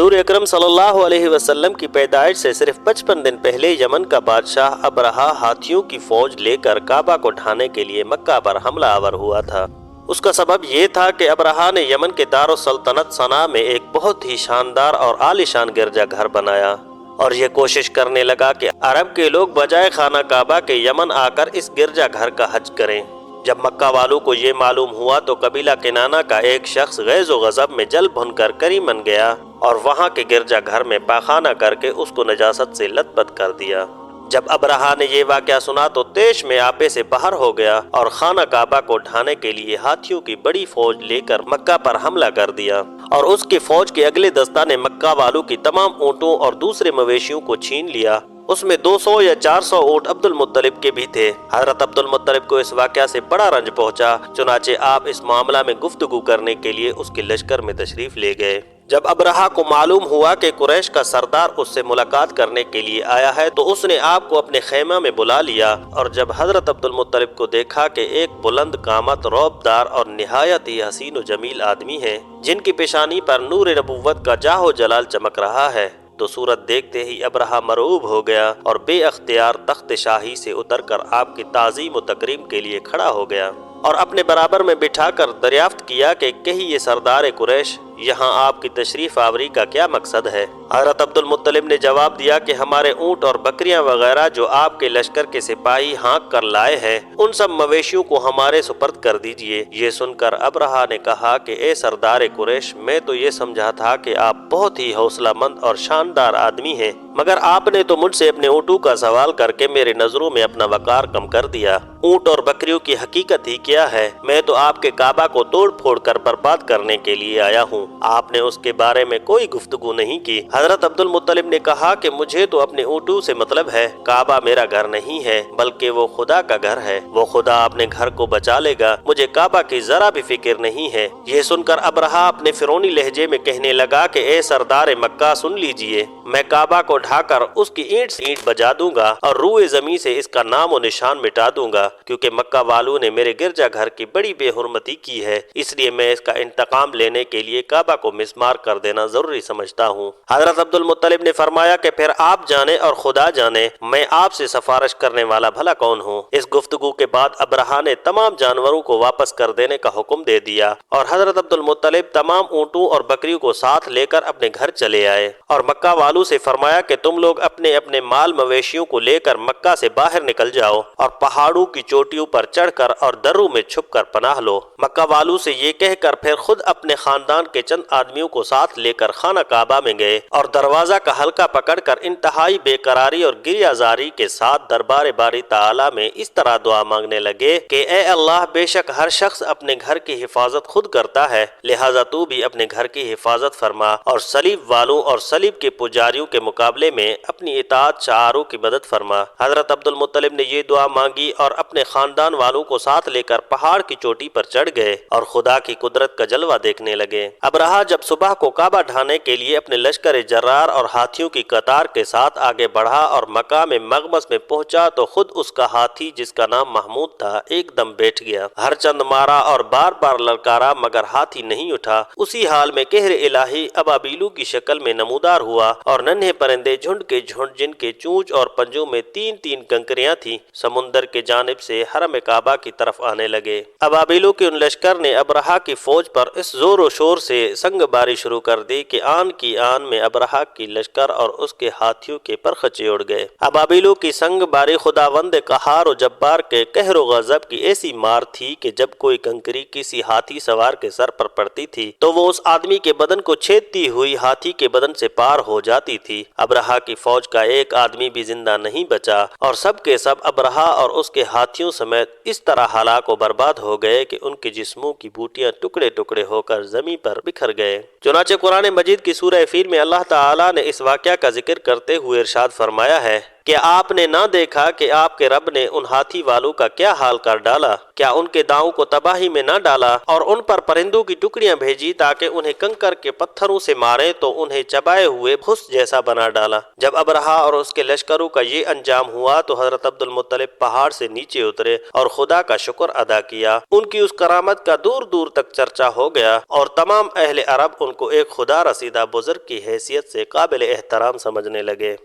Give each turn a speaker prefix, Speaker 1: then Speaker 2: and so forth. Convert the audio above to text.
Speaker 1: حضور اکرم صلی اللہ علیہ وسلم کی پیدائش سے صرف 55 دن پہلے یمن کا بادشاہ ابرہہ ہاتھیوں کی فوج لے کر کعبہ کو ڈھانے کے لیے مکہ پر حملہ آور ہوا تھا۔ اس کا سبب یہ تھا کہ ابرہہ نے یمن کے دارالسلطنت صنعا میں ایک بہت ہی شاندار اور عالیشان گرجا گھر بنایا اور یہ کوشش کرنے لگا کہ عرب کے لوگ بجائے خانہ کعبہ کے یمن آ کر اس گرجا گھر کا حج کریں۔ جب مکہ والوں کو یہ معلوم ہوا تو قبیلہ کنانہ کا ایک شخص غیظ و غضب میں جل بھن کر کری من گیا اور وہاں کے گرجا گھر میں پاخانہ کر کے اس کو نجاست سے لت پت کر دیا۔ جب ابرہہ نے یہ واقعہ سنا تو طیش میں آپے سے باہر ہو گیا اور خانہ کعبہ کو ڈھانے کے لیے ہاتھیوں کی بڑی فوج لے کر مکہ پر حملہ کر دیا اور اس کی فوج کے اگلے دستہ نے مکہ والوں کی تمام اونٹوں اور دوسرے مویشیوں کو چھین لیا۔ اس میں 200 یا 400 اونٹ عبد المطلب کے بھی تھے۔ حضرت عبد المطلب کو اس واقعہ سے بڑا رنج پہنچا، چنانچہ آپ اس معاملہ میں گفتگو کرنے کے لیے اس کے لشکر میں تشریف لے گئے۔ جب ابرہہ کو معلوم ہوا کہ قریش کا سردار اس سے ملاقات کرنے کے لیے آیا ہے تو اس نے آپ کو اپنے خیمہ میں بلا لیا اور جب حضرت عبد المطلب کو دیکھا کہ ایک بلند قامت، رعبدار اور نہایت ہی حسین و جمیل آدمی ہیں جن کی پیشانی پر نور نبوت کا جاہ و جلال چمک رہا ہے، تو صورت دیکھتے ہی ابرہہ مرعوب ہو گیا اور بے اختیار تخت شاہی سے اتر کر آپ کی تعظیم و تکریم کے لیے کھڑا ہو گیا اور اپنے برابر میں بٹھا کر دریافت کیا کہ کہیے سردار قریش، یہاں آپ کی تشریف آوری کا کیا مقصد ہے؟ حضرت عبد المطلب نے جواب دیا کہ ہمارے اونٹ اور بکریاں وغیرہ جو آپ کے لشکر کے سپاہی ہانک کر لائے ہیں ان سب مویشیوں کو ہمارے سپرد کر دیجئے۔ یہ سن کر ابرہہ نے کہا کہ اے سردار قریش، میں تو یہ سمجھا تھا کہ آپ بہت ہی حوصلہ مند اور شاندار آدمی ہیں، مگر آپ نے تو مجھ سے اپنے اونٹوں کا سوال کر کے میرے نظروں میں اپنا وقار کم کر دیا۔ اونٹ اور بکریوں کی حقیقت ہی کیا ہے؟ میں تو آپ کے کعبہ کو توڑ پھوڑ کر برباد کرنے کے لیے آیا ہوں، آپ نے اس کے بارے میں کوئی گفتگو نہیں کی۔ حضرت عبد المطلب نے کہا کہ مجھے تو اپنے اونٹوں سے مطلب ہے، کعبہ میرا گھر نہیں ہے بلکہ وہ خدا کا گھر ہے، وہ خدا اپنے گھر کو بچا لے گا، مجھے کعبہ کی ذرا بھی فکر نہیں ہے۔ یہ سن کر ابرہہ اپنے فرعونی لہجے میں کہنے لگا کہ اے سردار مکہ سن لیجئے، میں کعبہ کو ڈھا کر اس کی اینٹ سے اینٹ بجا دوں گا اور روئے زمین سے اس کا نام و نشان مٹا دوں گا، کیونکہ مکہ والوں نے میرے گرجا گھر کی بڑی بے حرمتی کی ہے، اس لیے میں اس کا انتقام لینے کے لیے کعبہ کو مسمار کر دینا ضروری سمجھتا ہوں۔ حضرت عبد المطلب نے فرمایا کہ پھر آپ جانے اور خدا جانے میں آپ سے سفارش کرنے والا بھلا کون ہوں۔ اس گفتگو کے بعد ابرہہ نے تمام جانوروں کو واپس کر دینے کا حکم دے دیا اور حضرت عبد المطلب تمام اونٹوں اور بکریوں کو ساتھ لے کر اپنے گھر چلے آئے اور مکہ والوں سے فرمایا کہ تم لوگ اپنے اپنے مال مویشیوں کو لے کر مکہ سے باہر نکل جاؤ اور پہاڑوں کی چوٹیوں پر چڑھ کر اور دروں میں چھپ کر پناہ لو۔ مکہ والوں سے یہ کہہ کر پھر خود اپنے خاندان کے چند آدمیوں کو ساتھ لے کر خانہ کعبہ میں گئے اور دروازہ کا حلقہ پکڑ کر انتہائی بے قراری اور گریہ زاری کے ساتھ دربار باری تعالیٰ میں اس طرح دعا مانگنے لگے کہ اے اللہ، بے شک ہر شخص اپنے گھر کی حفاظت خود کرتا ہے، لہٰذا تو بھی اپنے گھر کی حفاظت فرما اور صلیب والوں اور صلیب کے پجاریوں کے مقابلے میں اپنی اطاعت شعاروں کی مدد فرما۔ حضرت عبد المطلب نے یہ دعا مانگی اور اپنے خاندان والوں کو ساتھ لے کر پہاڑ کی چوٹی پر چڑھ گئے اور خدا کی قدرت کا جلوہ دیکھنے لگے۔ ابرہہ جب صبح کو کعبہ ڈھانے کے لیے اپنے لشکر جرار اور ہاتھیوں کی قطار کے ساتھ آگے بڑھا اور مقام مغمس میں پہنچا تو خود اس کا ہاتھی جس کا نام محمود تھا ایک دم بیٹھ گیا، ہر چند مارا اور بار بار للکارا مگر ہاتھی نہیں اٹھا۔ اسی حال میں قہر الہی ابابیلو کی شکل میں نمودار ہوا اور ننھے پرندے جھنڈ کے جھنڈ جن کے چونچ اور پنجوں میں 3 کنکریاں تھیں سمندر کے جانب سے حرم کعبہ کی طرف آنے لگے۔ ابابیلو کے ان لشکر نے ابرہہ کی فوج پر اس زور و شور سے سنگ باری شروع کر دی کہ آن کی آن میں ابرہہ کی لشکر اور اس کے ہاتھیوں کے پر خچے اڑ گئے۔ ابابیلو کی سنگ باری خداوند قہار و جبار کے قہر و غضب کی ایسی مار تھی کہ جب کوئی کنکری کسی ہاتھی سوار کے سر پر پڑتی تھی تو وہ اس آدمی کے بدن کو چھیدتی ہوئی ہاتھی کے بدن سے پار ہو جاتی تھی۔ ابرہہ کی فوج کا ایک آدمی بھی زندہ نہیں بچا اور سب کے سب ابرہہ اور اس کے ہاتھیوں سمیت اس طرح ہلاک و برباد ہو گئے کہ ان کے جسموں کی بوٹیاں ٹکڑے ٹکڑے ہو کر زمین پر بکھر گئے۔ چنانچہ قرآن مجید کی سورہ فیل میں اللہ تعالیٰ نے اس واقعہ کا ذکر کرتے ہوئے ارشاد فرمایا ہے کیا آپ نے نہ دیکھا کہ آپ کے رب نے ان ہاتھی والوں کا کیا حال کر ڈالا؟ کیا ان کے داؤں کو تباہی میں نہ ڈالا اور ان پر پرندوں کی ٹکڑیاں بھیجی تاکہ انہیں کنکر کے پتھروں سے مارے تو انہیں چبائے ہوئے بھس جیسا بنا ڈالا؟ جب ابرہا اور اس کے لشکروں کا یہ انجام ہوا تو حضرت عبد المطلب پہاڑ سے نیچے اترے اور خدا کا شکر ادا کیا۔ ان کی اس کرامت کا دور دور تک چرچا ہو گیا اور تمام اہل عرب ان کو ایک خدا رسیدہ بزرگ کی حیثیت سے قابل احترام سمجھنے لگے۔